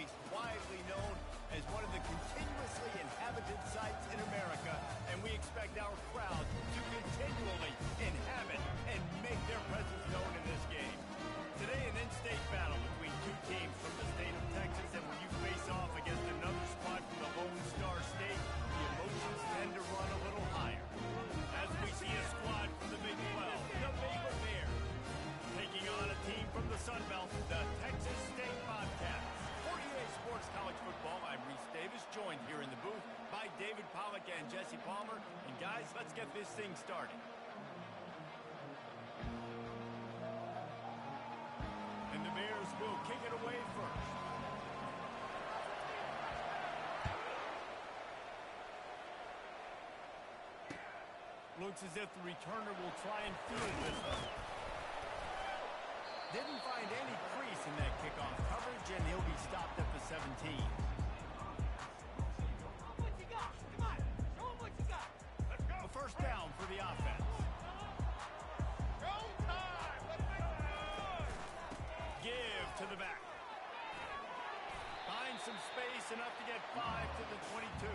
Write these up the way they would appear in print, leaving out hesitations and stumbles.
place widely known as one of the continuously inhabited sites in America, and we expect our crowd to continually inhabit and make their presence known in this game. Today, an in-state battle between two teams from the state of Texas, and when you face off against another squad from the Lone Star State, the emotions tend to run a little higher. As we see a squad from the Big 12, the Baylor Bears, taking on a team from the Sun Belt, the Texas State Bobcats. For EA Sports College Football, I'm Reese Davis, joined here in the booth by David Pollack and Jesse Palmer. And guys, let's get this thing started. And the Bears will kick it away first. Looks as if the returner will try and field this one. Didn't find any crease in that kickoff coverage, and he'll be stopped at the 17. What you got? Come on, show him what you got. Let's go. A first down for the offense. Go time. Let's make it good. Give to the back. Find some space, enough to get 5 to the 22.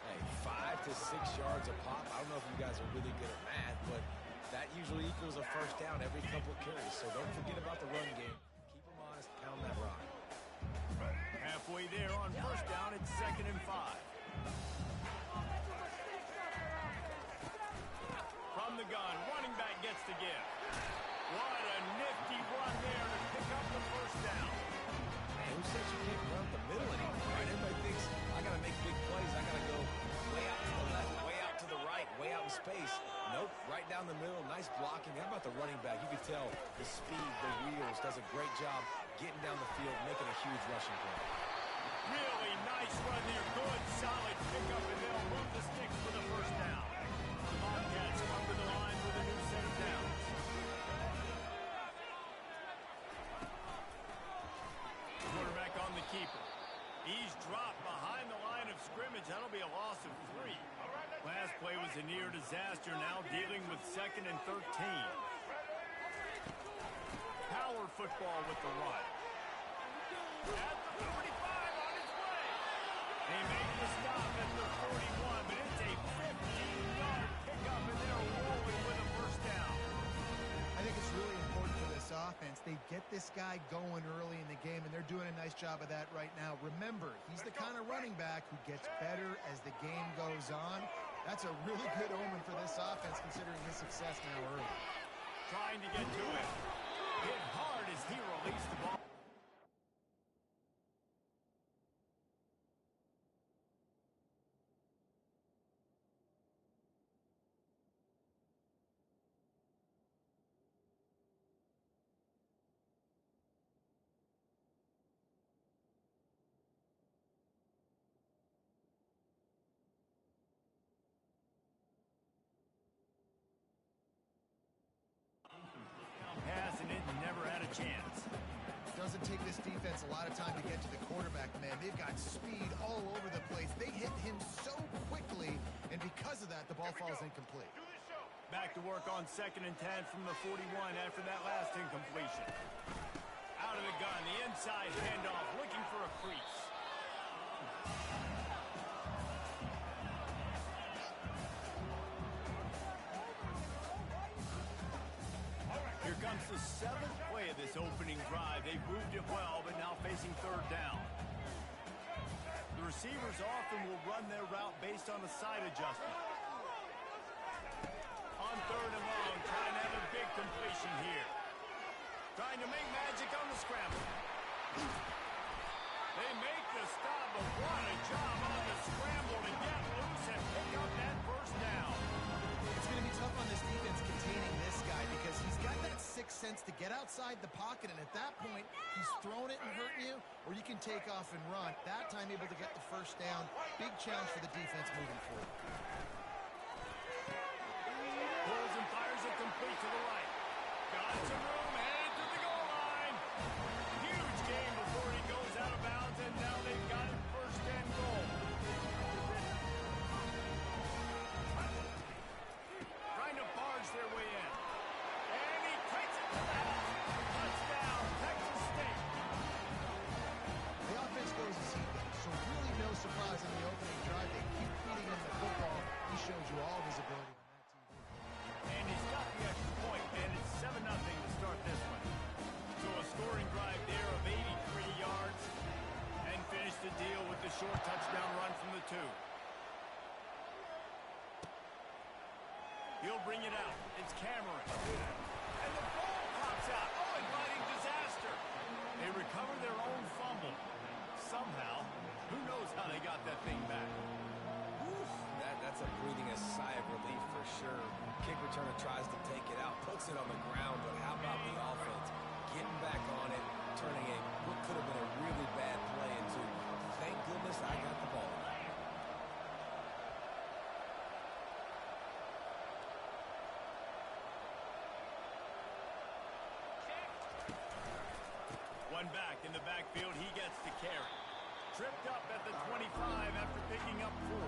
Hey, 5 to 6 yards a pop. I don't know if you guys are really good at math, but that usually equals a first down every couple of carries. So don't forget about the run game. Keep them honest, pound that rock. Halfway there on first down, it's 2nd and 5. From the gun, running back gets the give. What a nifty run there to pick up the first down. Who said you can't run up the middle anymore, right? Everybody thinks, I got to make big plays. I got to go way out to the left, way out to the right, way out in space. Nope, right down the middle. Nice blocking. How about the running back? You can tell the speed, the wheels, does a great job getting down the field, making a huge rushing play. Really nice run there. Good, solid pickup, and they'll move the sticks for the first down. The Bobcats come to the line with a new set of downs. Quarterback on the keeper. He's dropped behind the line of scrimmage. That'll be a loss of 3. Last play was a near disaster, now dealing with 2nd and 13. Power football with the run. At the 35 on its way. They make the stop at the 41, but it's a 15-yard pickup, and they're rolling with a first down. I think it's really important for this offense. They get this guy going early in the game, and they're doing a nice job of that right now. Remember, he's the kind of running back who gets better as the game goes on. That's a really good omen for this offense, considering his success now early. Trying to get to it. Hit hard as he released the ball. Pass, and it never had a chance. It doesn't take this defense a lot of time to get to the quarterback, man. They've got speed all over the place. They hit him so quickly, and because of that, the ball falls incomplete. Back to work on 2nd and 10 from the 41 after that last incompletion. Out of the gun, the inside handoff, looking for a crease. Here comes the 7th play of this opening drive. They've moved it well, but now facing 3rd down. The receivers often will run their route based on a side adjustment. On 3rd and long, trying to have a big completion here. Trying to make magic on the scramble. They make the stop, but what a job on the scramble to get loose and pick up that first down. It's going to be tough on this defense containing this guy because he's got that sixth sense to get outside the pocket, and at that point, he's throwing it and hurting you, or you can take off and run. That time, able to get the first down. Big challenge for the defense moving forward. Pulls and fires it complete to the right. Got some room, headed to the goal line. Huge game before he goes out of bounds, and now they've got it 1st and goal. Trying to barge their way in. And he takes it to the house. Touchdown, Texas State. The short touchdown run from the 2. He'll bring it out. It's Cameron. And the ball pops out. Oh, inviting disaster. They recover their own fumble. Somehow, who knows how they got that thing back. Oof, that's a breathing a sigh of relief for sure. Kick returner tries to take it out, puts it on the ground, but how about the offense getting back on it, turning what could have been a really bad play into, thank goodness I got the ball. One back in the backfield, he gets the carry. Tripped up at the 25 after picking up 4.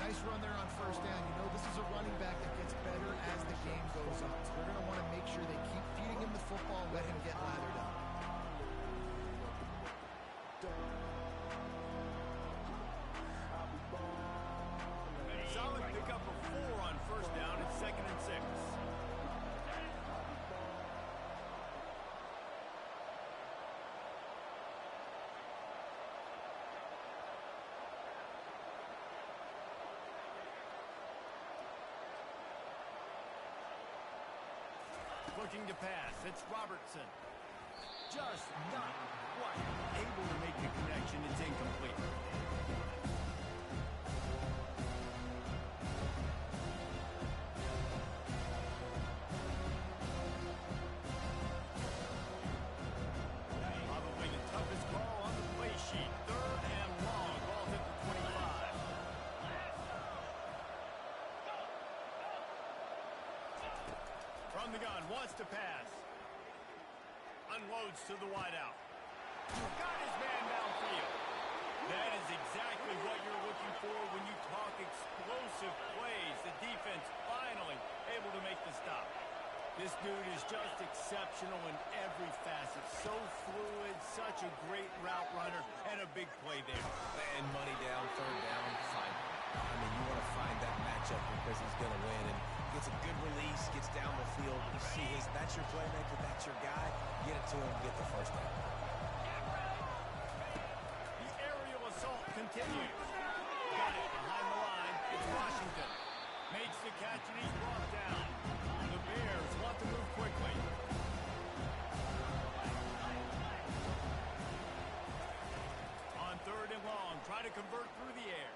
Nice run there on first down. You know, this is a running back that gets better as the game goes on. So they're going to want to make sure they keep feeding him the football, let him get lathered up. Solid pickup of 4 on first down. It's 2nd and 6. Looking to pass. It's Robertson. Just not quite able to make the connection. It's incomplete. Probably the toughest call on the play sheet. 3rd and long. Ball's at the 25. From the gun, wants to pass. Unloads to the wideout. Got his man downfield. That is exactly what you're looking for when you talk explosive plays. The defense finally able to make the stop. This dude is just exceptional in every facet. So fluid, such a great route runner, and a big play there. And money down, 3rd down, fine. I mean, you want to find that matchup because he's going to win, and gets a good release, gets down the field. You see that's your playmaker, that's your guy. Get it to him, get the first down. The aerial assault continues. Got it behind the line. It's Washington. Makes the catch, and he's brought down. The Bears want to move quickly. On 3rd and long, try to convert through the air.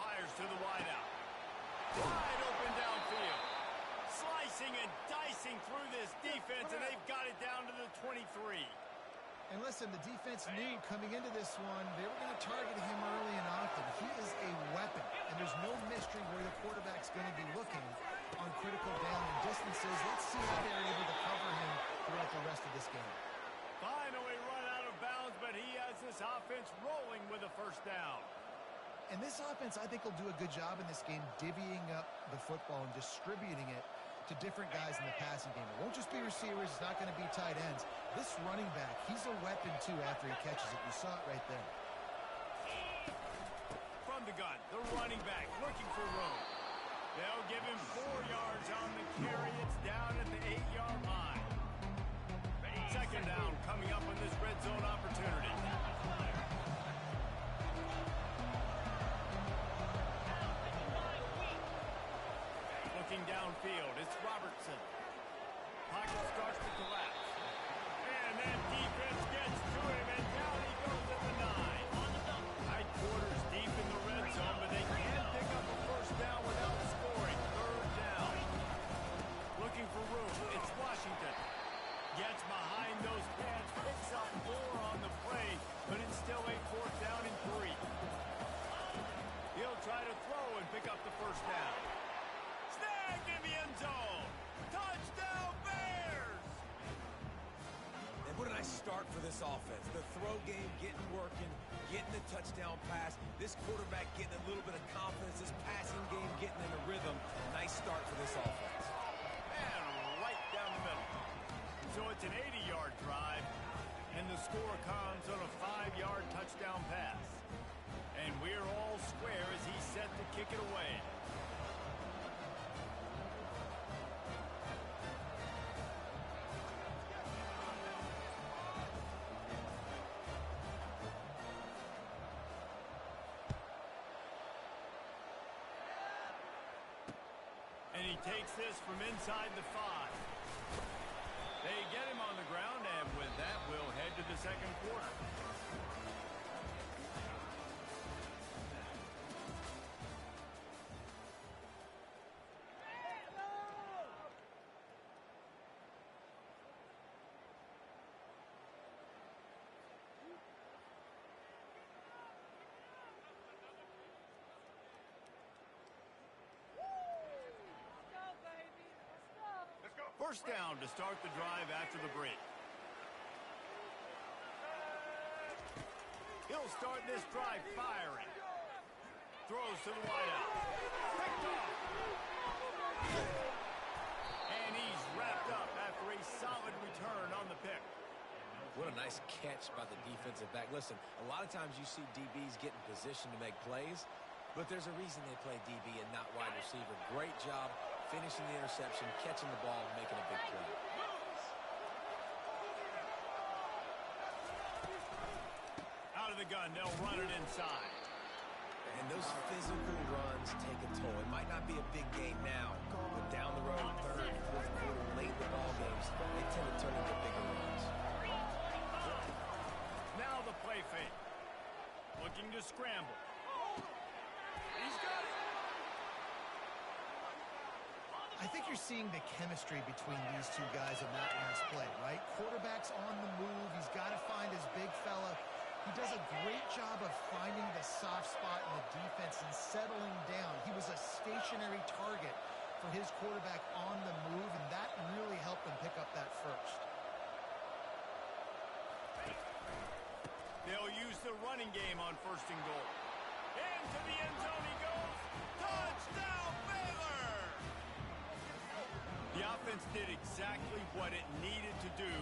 Fires to the wideout. Wide open downfield. Slicing and dicing through this defense, and they've got it down to the 23. And listen, the defense knew coming into this one, they were going to target him early and often. He is a weapon, and there's no mystery where the quarterback's going to be looking on critical down and distances. Let's see how they're able to cover him throughout the rest of this game. Finally run out of bounds, but he has this offense rolling with a first down. And this offense, I think, will do a good job in this game divvying up the football and distributing it to different guys in the passing game. It won't just be receivers. It's not going to be tight ends. This running back, he's a weapon, too, after he catches it. You saw it right there. From the gun, the running back looking for room. They'll give him 4 yards on the carry. It's down at the 8-yard line. 2nd down coming up on this red zone opportunity. Looking downfield, it's Robertson. Pocket starts to collapse. And then defense gets to him, and down he goes at the 9. Tight quarters deep in the red zone, but they can't pick up a first down without scoring. 3rd down. Looking for room, it's Washington. Gets behind those pads, picks up 4 on the play, but it's still a 4th down and 3. He'll try to throw and pick up the first down. Snagged in the end zone. Touchdown, Bears! And what a nice start for this offense. The throw game getting working, getting the touchdown pass. This quarterback getting a little bit of confidence. This passing game getting in a rhythm. Nice start for this offense. And right down the middle. So it's an 80-yard drive, and the score comes on a 5-yard touchdown pass. And we're all square as he's set to kick it away. And he takes this from inside the 5. They get him on the ground, and with that, we'll head to the second quarter. First down to start the drive after the break. He'll start this drive firing. Throws to the wideout. Picked off. And he's wrapped up after a solid return on the pick. What a nice catch by the defensive back. Listen, a lot of times you see DBs get in position to make plays, but there's a reason they play DB and not wide receiver. Great job finishing the interception, catching the ball, and making a big play. Out of the gun, they'll run it inside. And those physical runs take a toll. It might not be a big game now, but down the road, third, fourth quarter, late in the ball games, they tend to turn into bigger runs. Now the play fake. Looking to scramble. He's got it. I think you're seeing the chemistry between these two guys in that last play, right? Quarterback's on the move. He's got to find his big fella. He does a great job of finding the soft spot in the defense and settling down. He was a stationary target for his quarterback on the move, and that really helped him pick up that first. They'll use the running game on first and goal. Into the end zone he goes. Touchdown, Baylor! The offense did exactly what it needed to do,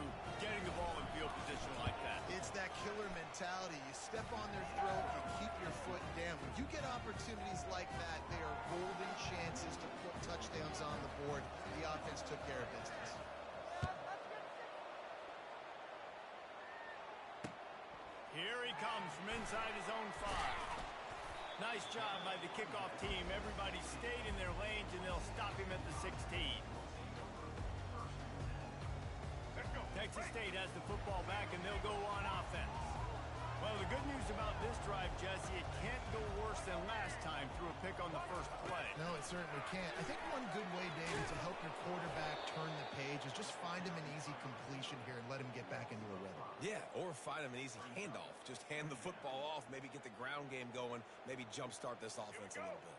getting the ball in field position like that. It's that killer mentality. You step on their throat, you keep your foot down. When you get opportunities like that, they are golden chances to put touchdowns on the board. The offense took care of business. Here he comes from inside his own 5. Nice job by the kickoff team. Everybody stayed in their lanes, and they'll stop him at the 16. Texas State has the football back, and they'll go on offense. Well, the good news about this drive, Jesse, it can't go worse than last time through a pick on the first play. No, it certainly can't. I think one good way, David, to help your quarterback turn the page is just find him an easy completion here and let him get back into a rhythm. Yeah, or find him an easy handoff. Just hand the football off, maybe get the ground game going, maybe jumpstart this offense a little bit.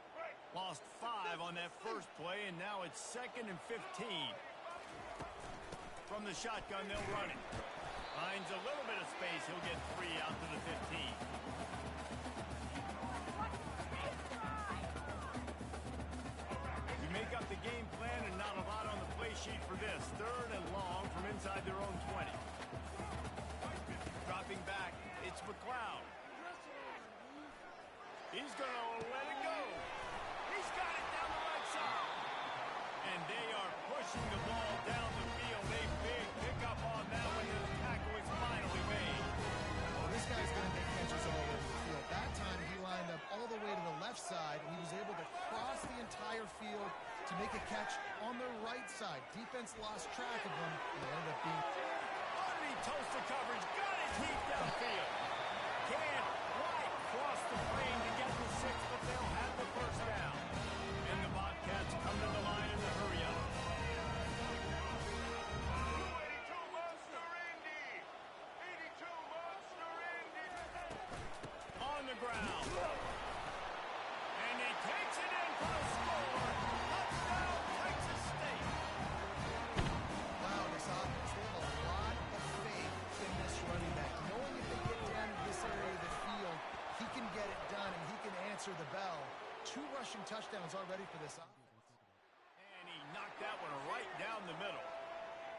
Lost 5 on that first play, and now it's 2nd and 15. From the shotgun, they'll run it. Finds a little bit of space. He'll get 3 out to the 15. You make up the game plan and not a lot on the play sheet for this. 3rd and long from inside their own 20. Dropping back, it's McLeod. He's going to let it go. He's got it down the right side. And they are pushing the ball down the field. A big pickup on that one. The tackle is finally made. Well, this guy's going to make catches all over the field. That time he lined up all the way to the left side, and he was able to cross the entire field to make a catch on the right side. Defense lost track of him, and it ended up being... Underneath toasted coverage, got his heat downfield. Can't quite cross the frame to get the 6, but they'll have the first down. And the Bobcats come to the line in the hurry up. On the ground. And he takes it in for the score. Touchdown, Texas State. Wow, this offense, they have a lot of faith in this running back. Knowing if they get down to this area of the field, he can get it done and he can answer the bell. 2 rushing touchdowns already for this offense. And he knocked that one right down the middle.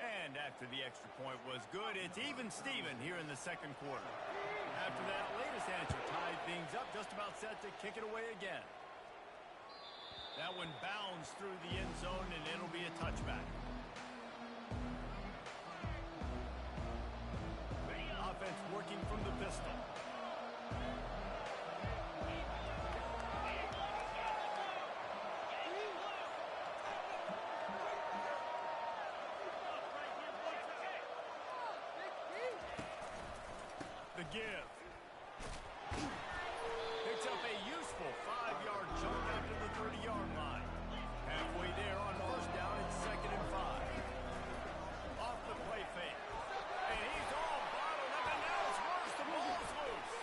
And after the extra point was good, it's even Steven here in the second quarter. After that latest answer tied things up, just about set to kick it away again. That one bounds through the end zone, and it'll be a touchback. Offense working from the pistol. give. Picks up a useful 5-yard chunk out to the 30-yard line. Halfway there on first down, it's 2nd and 5. Off the play fake. And he's all bottled up, and now it's worse. The ball's loose.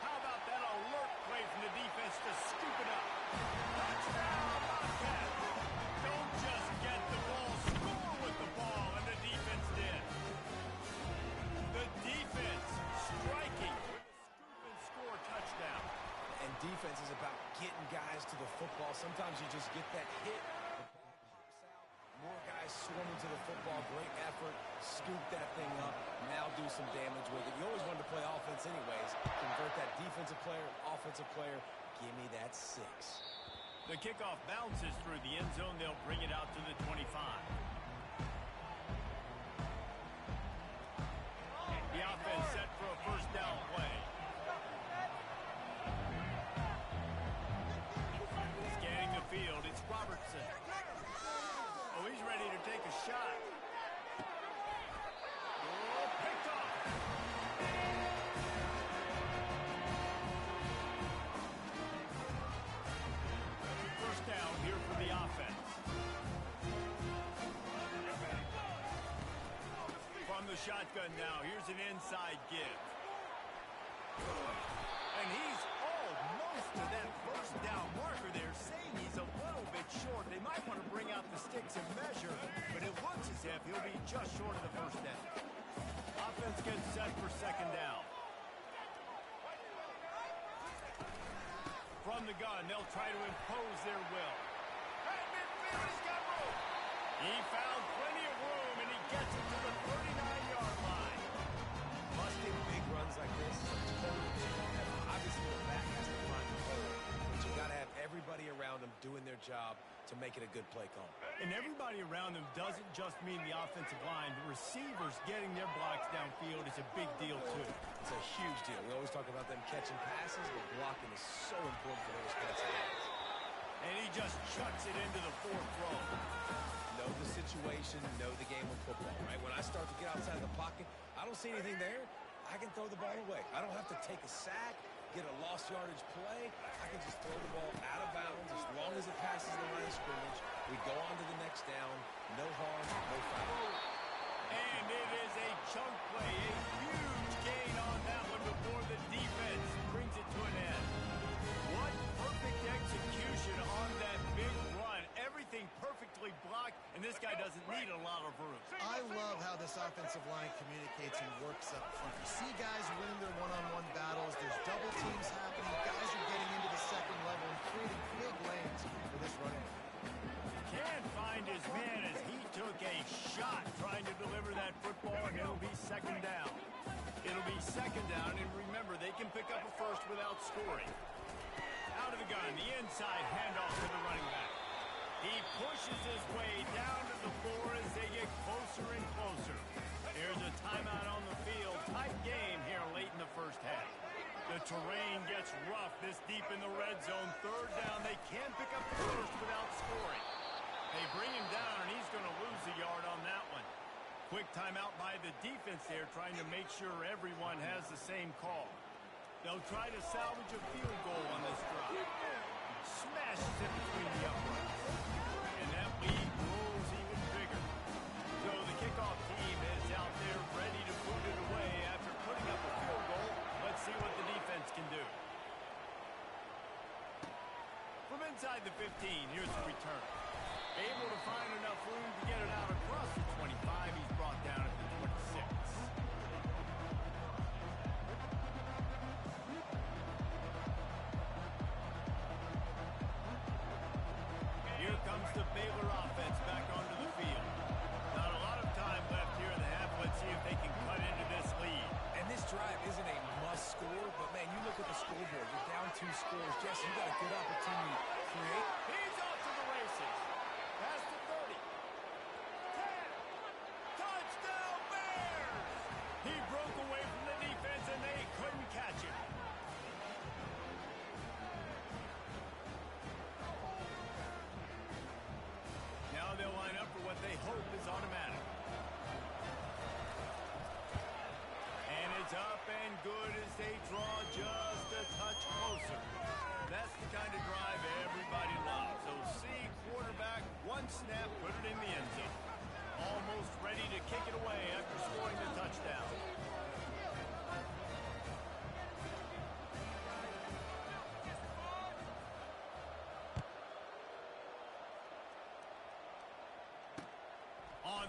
How about that alert play from the defense to scoop it up? Touchdown, Bobcat. Don't just get the ball, score with the ball, and the defense did. The defense striking with a scoop and score touchdown. And defense is about getting guys to the football. Sometimes you just get that hit. More guys swarming to the football. Great effort. Scoop that thing up. Now do some damage with it. You always wanted to play offense anyways. Convert that defensive player, offensive player. Give me that 6. The kickoff bounces through the end zone. They'll bring it out to the 25. The offense set for a first down play. Scanning the field, it's Robertson. Oh, he's ready to take a shot. Oh, picked off. First down here for the offense. From the shotgun now, here's an inside give. And he's almost to that first down marker there, saying he's a little bit short. They might want to bring out the sticks and measure, but it looks as if he'll be just short of the first down. Offense gets set for 2nd down. From the gun, they'll try to impose their will. Right midfield, he's got room. He found plenty of room, and he gets it to the 39-yard line. Busting big runs like this is a totally different effort. Obviously, the back has to find the hole, but you got to have everybody around them doing their job to make it a good play call. And everybody around them doesn't just mean the offensive line. The receivers getting their blocks downfield is a big deal, too. It's a huge deal. We always talk about them catching passes, but blocking is so important for those kinds of guys. And he just chucks it into the 4th row. Know the situation, know the game of football, right? When I start to get outside the pocket, I don't see anything there. I can throw the ball away. I don't have to take a sack, get a lost yardage play. I can just throw the ball out of bounds as long as it passes the line of scrimmage. We go on to the next down. No harm, no foul. And it is a chunk play, a huge gain on that one before the defense brings it to an end. What perfect execution on that big run. Everything perfectly blocked, and this guy doesn't need a lot of room. I love how this offensive line communicates and works up front. You see guys winning their one-on-one battles. There's double teams happening. Guys are getting into the second level and creating big lanes for this running. Can't find his man as he took a shot trying to deliver that football, and it'll be 2nd down. It'll be 2nd down, and remember, they can pick up a first without scoring. Out of the gun, the inside handoff to the running back. He pushes his way down to the floor as they get closer and closer. Here's a timeout on the field. Tight game here late in the first half. The terrain gets rough this deep in the red zone. 3rd down, they can't pick up the first without scoring. They bring him down, and he's going to lose a yard on that one. Quick timeout by the defense there, trying to make sure everyone has the same call. They'll try to salvage a field goal on this drive. Smashes it between the uprights. And that lead grows even bigger. So the kickoff team is out there ready to put it away after putting up a field goal. Let's see what the defense can do. From inside the 15, here's the return. Able to find enough room to get it out across the 25. He's brought down at the 26. Here comes the Baylor offense back onto the field. Not a lot of time left here in the half. Let's see if they can cut into this lead. And this drive isn't a must score, but man, you look at the scoreboard. You're down 2 scores. Jesse, you got a good opportunity to create. He's off to the races. Past the 30. 10. Touchdown Bears! He broke away from the defense and they couldn't catch him. Now they'll line up for what they hope is automatic. And it's up and good as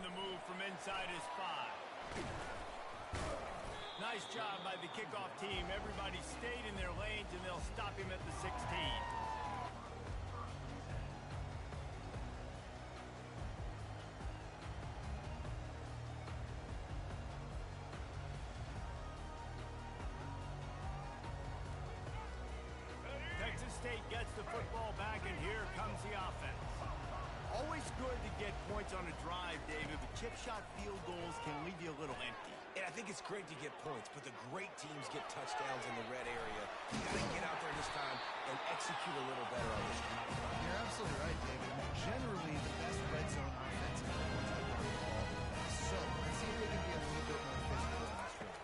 the move from inside his 5. Nice job by the kickoff team. Everybody stayed in their lanes, and they'll stop him at the 16. Texas State gets the football back, and here comes the offense. Always good to get points on a drive, David, but chip shot field goals can leave you a little empty. And I think it's great to get points, but the great teams get touchdowns in the red area. You got to get out there this time and execute a little better on this drive. You're absolutely right, David. I mean, generally, the best red zone offense is the ones that run the ball. So, let's see if they can be a little bit more physical in this one.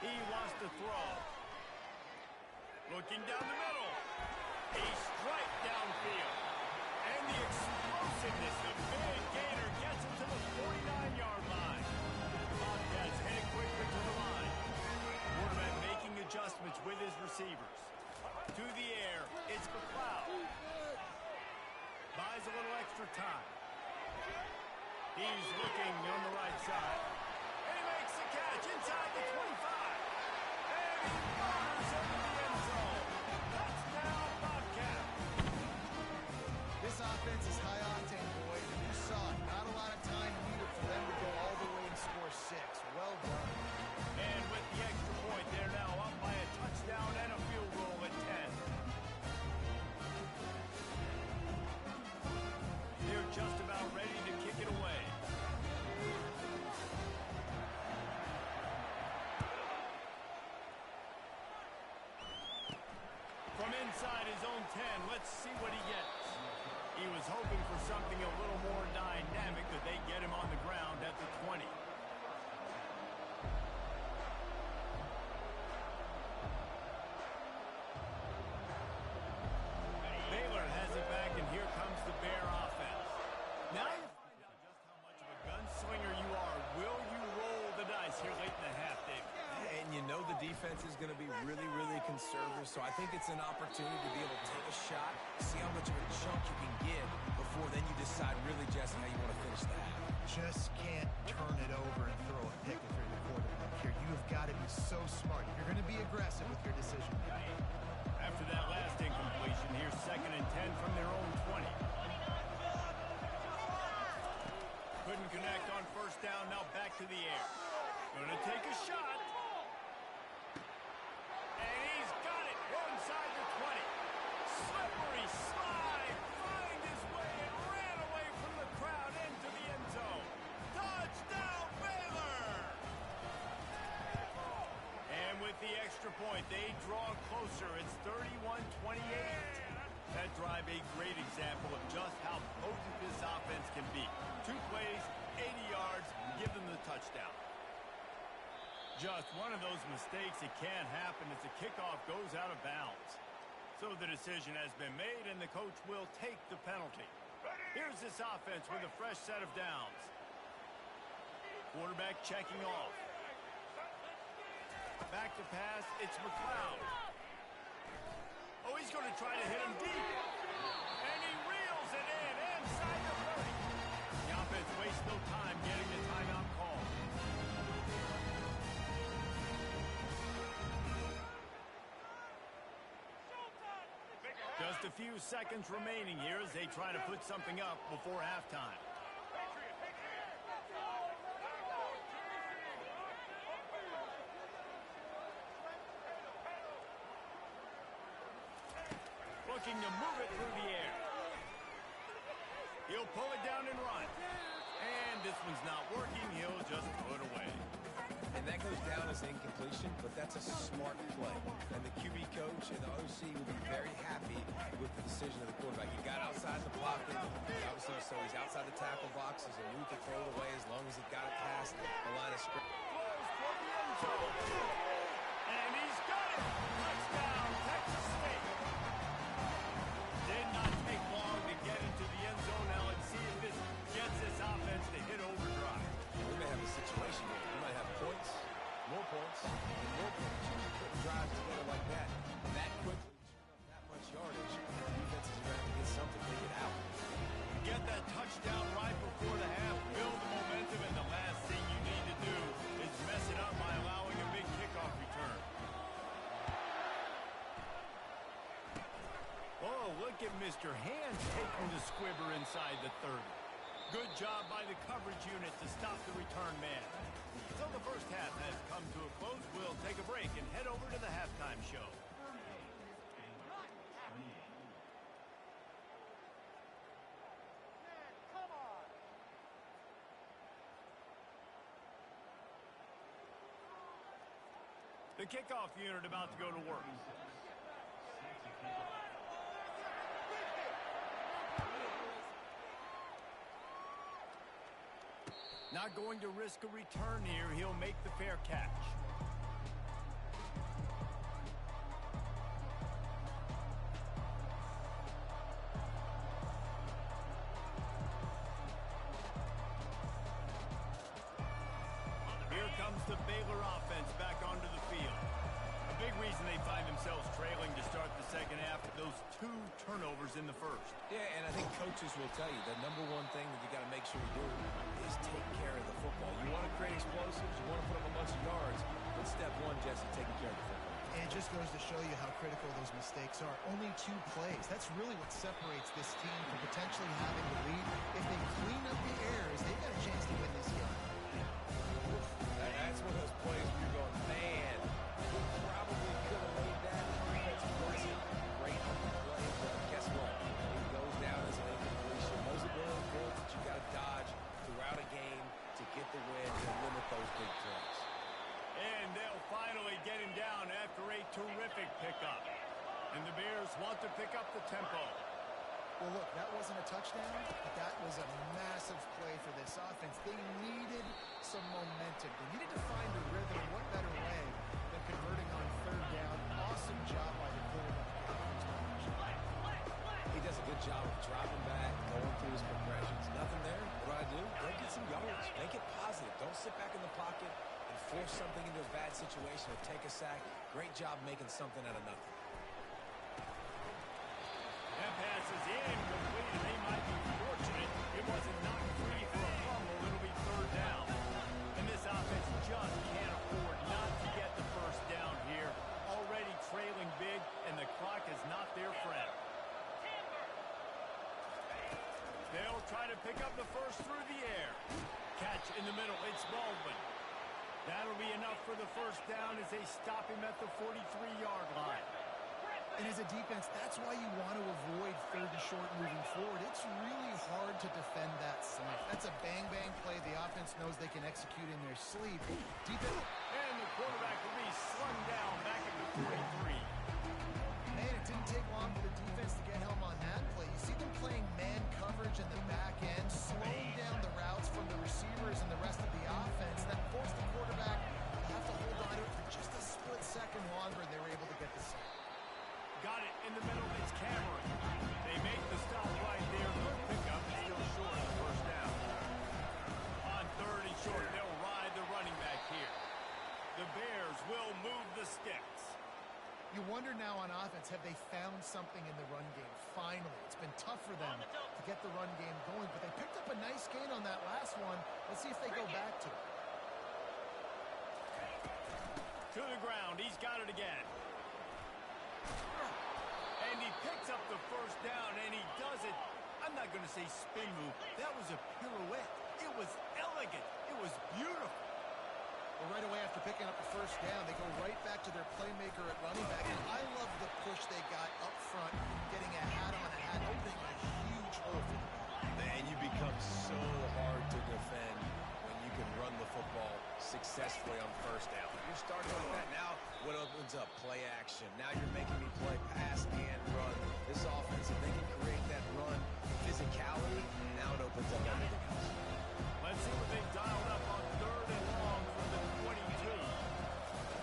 He wants to throw. Looking down the middle. A strike downfield. And the explosiveness, the big gainer gets him to the 49-yard line. Bobcats heading quickly to the line. Quarterback making adjustments with his receivers. To the air, it's McLeod. Buys a little extra time. He's looking on the right side. And he makes the catch inside the 25. And he fires into the end zone. Touchdown, Bobcats. This offense is high octane, boys, and you saw it. Not a lot of time needed for them to go all the way and score 6. Well done. And with the extra point, they're now up by a touchdown and a field goal at 10. They're just about ready to kick it away. From inside his own 10, let's see what he gets. He was hoping for something a little more dynamic, but they get him on the ground at the 20. Baylor has it back, and here comes the Bear offense. Now you find out just how much of a gunslinger you are. Will you roll the dice here late in the half, Dave? And you know the defense is going to be really, really conservative, so I think it's an opportunity to be able to take a shot, see how much of a chunk you can get before then you decide really, Jesse, how you want to finish the half. Just can't turn it over and throw a pick if you're the quarterback here. You've got to be so smart. You're going to be aggressive with your decision. After that last incompletion, here's 2nd and 10 from their own 20. Couldn't connect on first down, now back to the air. Gonna take a shot. And he's got it inside the 20. Slippery slide, find his way and ran away from the crowd into the end zone. Touchdown, Baylor! And with the extra point, they draw closer. It's 31-28. That drive a great example of just how potent this offense can be. 2 plays, 80 yards, give them the touchdown. Just one of those mistakes that can't happen as the kickoff goes out of bounds. So the decision has been made, and the coach will take the penalty. Here's this offense with a fresh set of downs. Quarterback checking off. Back to pass, it's McLeod. Oh, he's going to try to hit him deep. And he reels it in inside the 30. The offense wastes no time getting the timeout call. Just a few seconds remaining here as they try to put something up before halftime. Looking to move it through the air. He'll pull it down and run. And this one's not working. He'll just put it away. And that goes down as incompletion, but that's a smart play. And the QB coach and the OC will be very happy with the decision of the quarterback. He got outside the pocket. Obviously, so he's outside the tackle boxes and moved to throw it away as long as he got it past the line of scrimmage. And he's got it. Touchdown, Texas State. Did not take long to get into the end zone. Now let's see if this gets this offense to hit overdrive. We may have a situation here. We might have points, more points, and more points. You can put drives together like that quickly, that much yardage. Defenses are going to have to get something to get out. Get that touchdown right before the half. Build Look at Mr. Hands taking the squibber inside the 30. Good job by the coverage unit to stop the return man. So the first half has come to a close. We'll take a break and head over to the halftime show. The kickoff unit about to go to work. Not going to risk a return here. He'll make the fair catch. Here comes the Baylor offense back onto the field. A big reason they find themselves trailing to start the second half, those 2 turnovers in the first. Yeah, and I think coaches will tell you the number one thing that you got to make sure you do is take care of the football. You want to create explosives, you want to put up a bunch of yards, but step one, Jesse, taking care of the football. And it just goes to show you how critical those mistakes are. Only 2 plays. That's really what separates this team from potentially having the lead. If they clean up the errors, they've got a chance to win this game. That's one of those plays where you're going, man, we probably could have made that. That's wasn't great on the play, but guess what? It goes down as an incompletion. Those are little things that you got to dodge throughout a game to get the win and limit those big plays. And they'll finally get him down after a terrific pickup. And the Bears want to pick up the tempo. Well, look, that wasn't a touchdown, but that was a massive play for this offense. They needed some momentum. They needed to find a rhythm. What better way than converting on 3rd down? Awesome job by the quarterback. He does a good job of dropping back, going through his progressions. Nothing there. What do? Go get some yards. Make it positive. Don't sit back in the pocket and force something into a bad situation or take a sack. Great job making something out of nothing. That pass is incomplete, and they might be fortunate it wasn't knocked free for a fumble. It'll be 3rd down. And this offense just can't afford not to get the first down here. Already trailing big, and the clock is not their friend. They'll try to pick up the first through the air. Catch in the middle. It's Baldwin. That'll be enough for the first down as they stop him at the 43-yard line. And as a defense, that's why you want to avoid 3rd and short moving forward. It's really hard to defend that slant. That's a bang-bang play the offense knows they can execute in their sleep. Defense. And the quarterback will be slung down back at the 43. Man, it didn't take long for the defense to get home on that play. You see them playing man coverage in the back end, slowing down the routes from the receivers and the rest of the offense. That forced the quarterback to have to hold on to it for just a split second longer, and they were able to get the sack. Got it in the middle. It's Cameron. They make the stop right there. Good pickup. Still short of the first down. On 3rd and short, they'll ride the running back here. The Bears will move the sticks. You wonder now on offense, have they found something in the run game? Finally. It's been tough for them to get the run game going, but they picked up a nice gain on that last one. Let's see if they go back to it. To the ground. He's got it again. And he picks up the first down, and he does it. I'm not going to say spin move. That was a pirouette. It was elegant. It was beautiful. Well, right away after picking up the first down, they go right back to their playmaker at running back. And I love the push they got up front, getting a hat on a hat, opening a huge hole for the ball. Man, you become so hard to defend when you can run the football successfully on 1st down. You're starting with that. Now what opens up? Play action. Now you're making me play pass and run. This offense, if they can create that run physicality, now it opens up everything else. Let's see what they've dialed up on 3rd and long from the 22.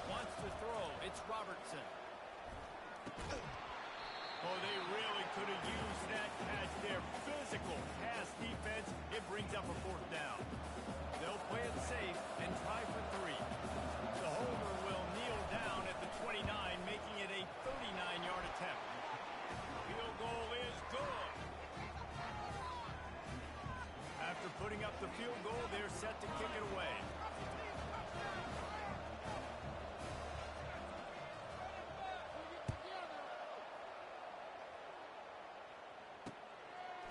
Wants to throw. It's Robertson. Oh, they really could have used that catch there. Physical pass defense. It brings up a 4th down. They'll play it safe and try for 3. The holder will kneel down at the 29, making it a 39-yard attempt. Field goal is good. After putting up the field goal, they're set to kick it away.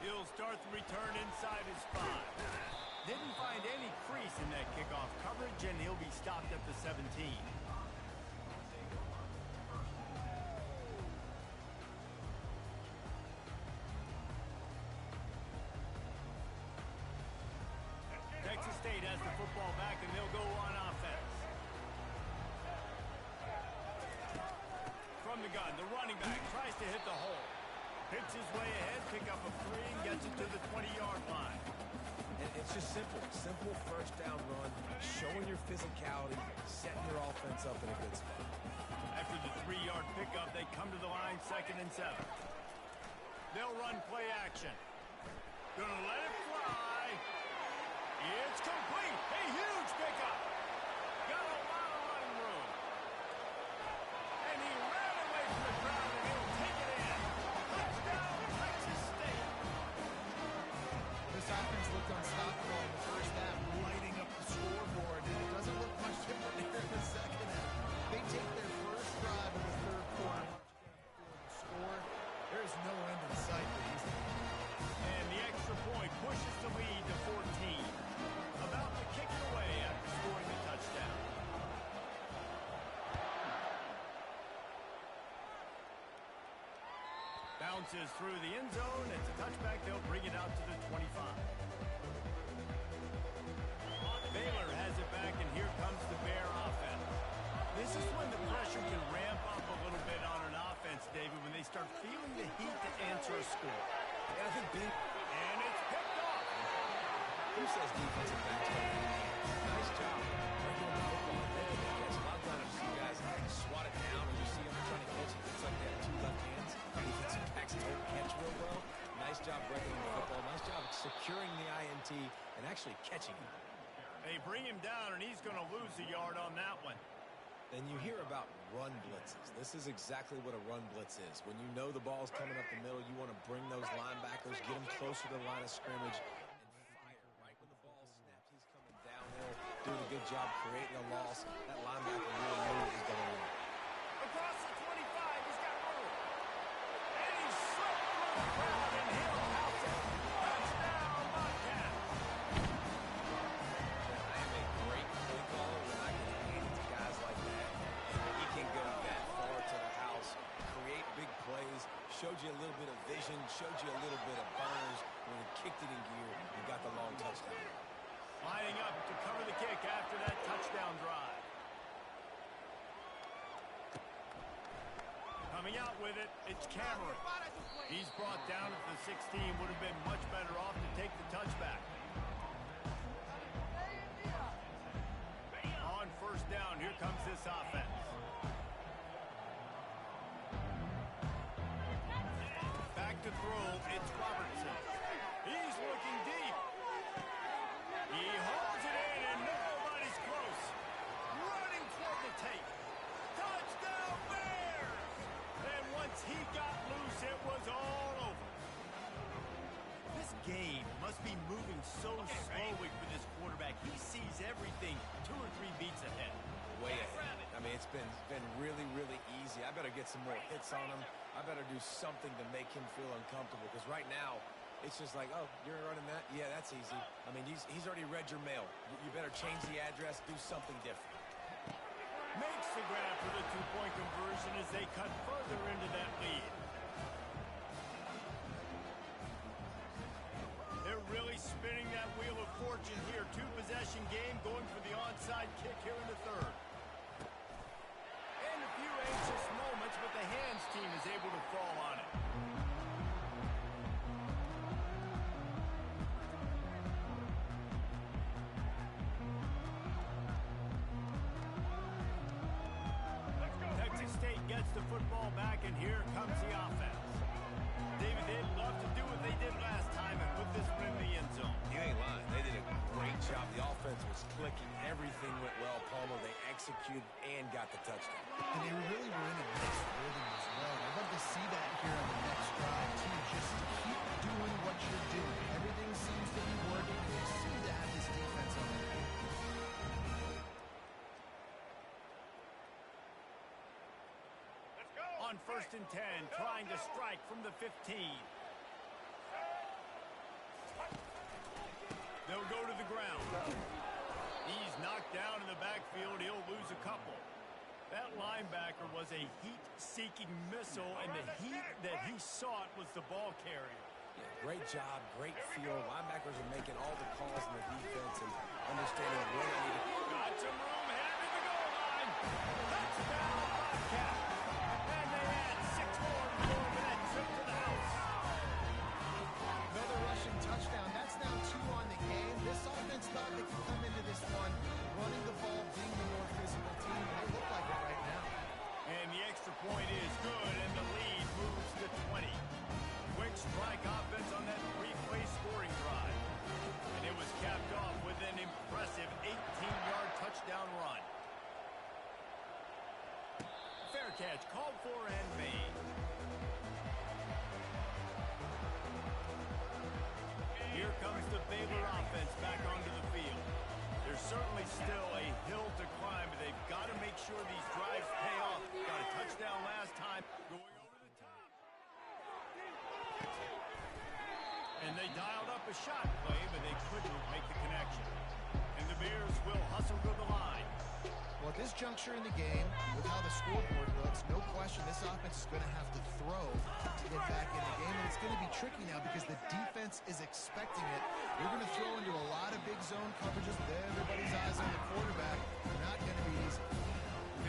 He'll start the return inside his 5. Didn't find any crease in that kickoff coverage, and he'll be stopped at the 17. Texas State has the football back, and they'll go on offense. From the gun, the running back tries to hit the hole. Picks his way ahead, pick up a 3, and gets it to the 20-yard line. And it's just simple. Simple first down run, showing your physicality, setting your offense up in a good spot. After the 3-yard pickup, they come to the line 2nd and 7. They'll run play action. Gonna let it fly. It's complete. A huge pickup. Got a lot of running room. And he ran away from the crowd, and he'll take it in. Touchdown, Texas State. This offense looked unstoppable in the first half, lighting up the scoreboard, and it doesn't look much different here in the second half. They take their first drive of the third quarter, score. There's no end in sight for these teams. And the extra point pushes the lead to 14. About to kick it away after scoring the touchdown. Bounces through the end zone. It's a touchback. They'll bring it out to the 25. Baylor has it back, and here comes the Bear offense. This is when the pressure can ramp up a little bit on an offense, David, when they start feeling the heat to answer a score. And I think And it's picked off. who says defensive backs don't have hands? Nice job. Right doing the football. They can catch. A lot of times you see guys swat it down, and you see them trying to catch it. It's like they have 2 left hands. Defensive backs don't catch real well. Nice job breaking the football. Nice job securing the INT and actually catching it. They bring him down, and he's going to lose a yard on that one. And you hear about run blitzes. This is exactly what a run blitz is. When you know the ball's coming up the middle, you want to bring those linebackers, get them closer to the line of scrimmage, and fire. Right when the ball snaps, he's coming downhill, doing a good job creating a loss. That linebacker really knew what was going on. Across the 25, he's got room. And he's slipped through the crowd, and he'll house it. Touchdown, Bobcats. I am a great play caller when I can hand it to guys like that. He can go that far to the house, create big plays, showed you a little bit of vision, showed you a little bit of burns when he kicked it in gear and got the long touchdown. Lining up to cover the kick after that touchdown drive. Coming out with it, it's Cameron. He's brought down at the 16. Would have been much better off to take the touchback. On first down, here comes this offense. Back to throw, it's Robertson. He's looking deep. He holds it in, and nobody's close. Running toward the tape. Touchdown, Bears! And once he got loose, it was all over. This game must be moving so slowly for this quarterback. He sees everything 2 or 3 beats ahead. Way ahead. I mean, it's been really, really easy. I better get some more hits on him. I better do something to make him feel uncomfortable, because right now, it's just like, oh, you're running that? Yeah, that's easy. I mean, he's already read your mail. You better change the address, do something different. Makes the grab for the 2-point conversion as they cut further into that lead. They're really spinning that wheel of fortune here. 2-possession game, going for the onside kick here in the 3rd. And a few anxious moments, but the hands team is able to fall on it. Texas State gets the football back, and here comes the offense. David, they'd love to do what they did last time and put this one in the end zone. You ain't lying. They did a great job. The offense was clicking. Everything went well. Palmer, they executed and got the touchdown. And they really were in a nice rhythm as well. I'd love to see that here on the next drive, too. Just keep doing what you're doing. Everything seems to be working, and you seem to have this defense on their feet. On 1st and 10, trying to strike from the 15. They'll go to the ground. He's knocked down in the backfield. He'll lose a couple. That linebacker was a heat-seeking missile, and the heat that he sought was the ball carrier. Yeah, great job, great feel. Linebackers are making all the calls in the defense and understanding where they need to. Got some room, headed to the goal line. Touchdown, Bobcat. And they add 6 more before that trip to the house. Another rushing touchdown. That's now 2 on the game. This offense thought they could come into this one running the ball, being the more physical team, and they look like it right now. And the extra point is good, and the lead moves to 20. Quick strike offense on that 3-play scoring drive. And it was capped off with an impressive 18-yard touchdown run. Fair catch called for and made. Here comes the Baylor offense back onto the field. There's certainly still a hill to climb, but they've got to make sure these drives pay off. Got a touchdown last time, going over the top. And they dialed up a shot play, but they couldn't make the connection. And the Bears will hustle to the line. Well, at this juncture in the game, with how the scoreboard looks, no question this offense is going to have to throw to get back in the game. And it's going to be tricky now because the defense is expecting it. You're going to throw into a lot of big zone coverages with everybody's eyes on the quarterback. Not going to be easy.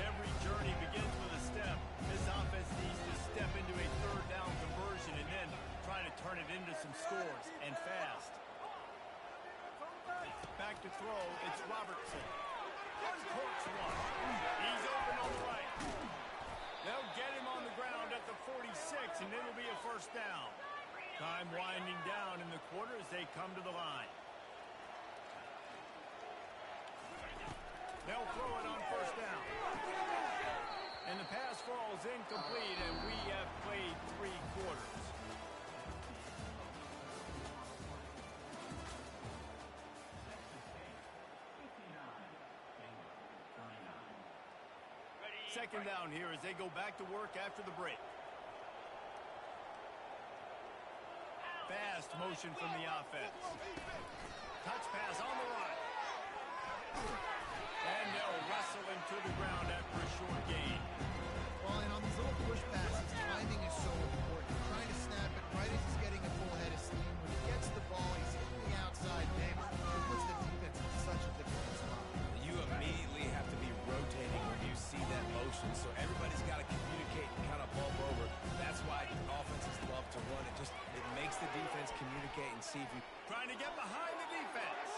Every journey begins with a step. This offense needs to step into a third down conversion and then try to turn it into some scores, and fast. Back to throw, it's Robertson. Uncorks one. He's open on the right. They'll get him on the ground at the 46, and it'll be a first down. Time winding down in the quarter as they come to the line. They'll throw it on first down. And the pass falls incomplete, and we have played 3 quarters. Second down here as they go back to work after the break. Fast motion from the offense. Touch pass on the run. And they'll wrestle him to the ground after a short gain. Well, and on these little push passes, timing is so important. Trying to snap it right as he's getting a full head of steam. When he gets the ball, he's hitting the outside name. It puts the defense in such a difficult spot. You immediately have to be rotating when you see that motion, so everybody's got to communicate and kind of bump over. That's why offenses love to run it. It makes the defense communicate and see if you... Trying to get behind the defense.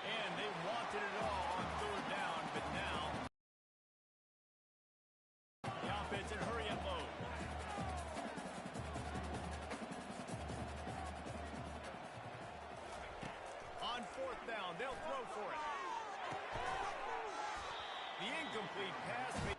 And they wanted it all on third down, but now the offense in hurry-up mode. On fourth down, they'll throw for it. The incomplete pass.